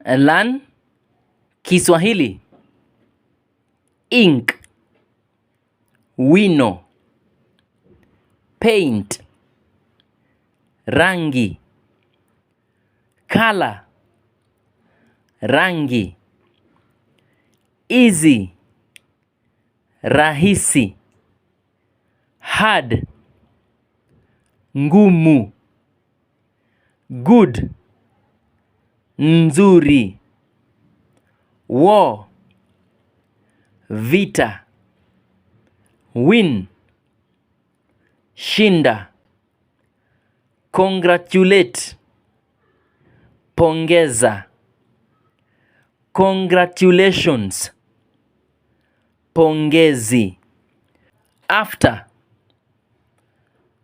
Learn Kiswahili. Ink, wino, paint, rangi, color, rangi, easy, rahisi, hard, ngumu, good, nzuri, war, vita, win, shinda, congratulate, pongeza, congratulations, pongezi. After,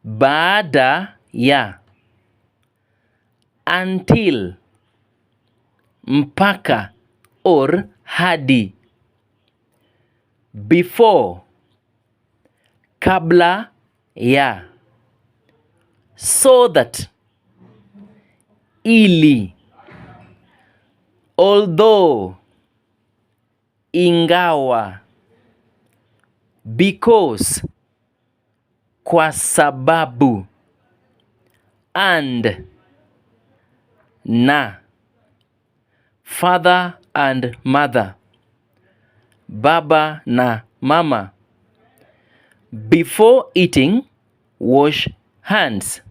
baada ya. Until, mpaka or hadi. Before, kabla ya. So that, ili. Although, ingawa. Because, kwa sababu. And, na. Father and mother. Baba na mama. Before eating, wash hands.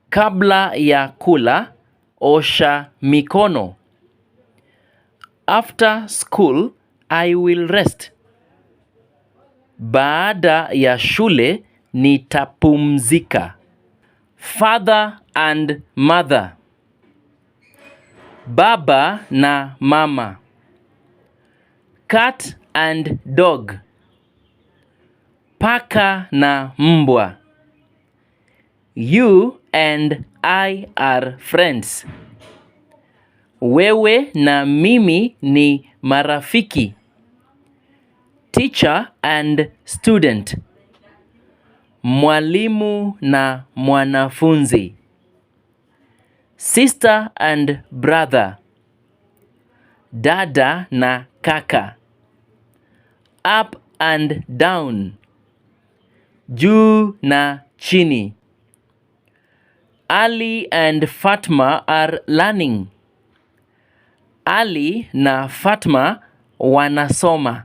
Kabla ya kula, osha mikono. After school, I will rest. Baada ya shule, nitapumzika. Father and mother. Baba na mama. Cat and dog. Paka na mbwa. You and I are friends. Wewe na mimi ni marafiki. Teacher and student. Mwalimu na mwanafunzi. Sister and brother. Dada na kaka. Up and down. Juu na chini. Ali and Fatma are learning. Ali na Fatma wanasoma.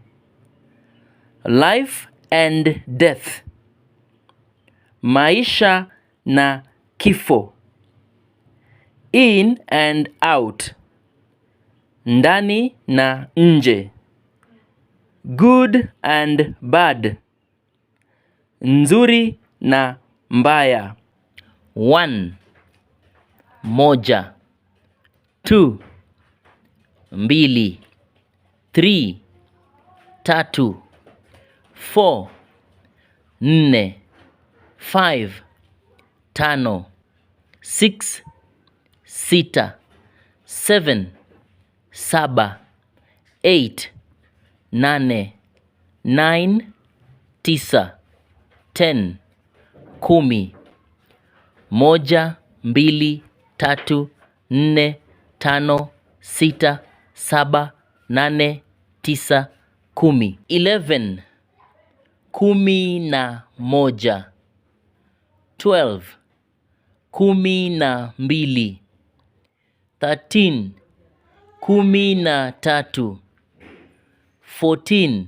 Life and death. Maisha na kifo. In and out. Ndani na nje. Good and bad. Nzuri na mbaya. 1. Moja. 2. Mbili. 3. Tatu. 4. Nne. 5. Tano. 6. Sita. 7. Saba. 8. Nane. 9. Tisa. 10. Kumi. Moja, mbili, tatu, nne, tano, sita, saba, nane, tisa, kumi. 11. Kumi na moja. 12. Kumi na mbili. 13. Kumi na tatu. 14.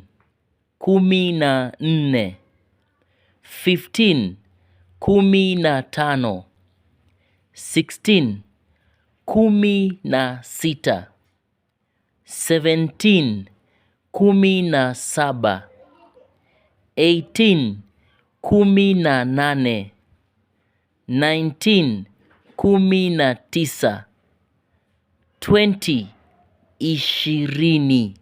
Kumi na nne. 15. Kumi na tano. 16. Kumi na sita. 17. Kumi na saba. 18. Kumi na nane. 19. Kumi na tisa. 20. 20.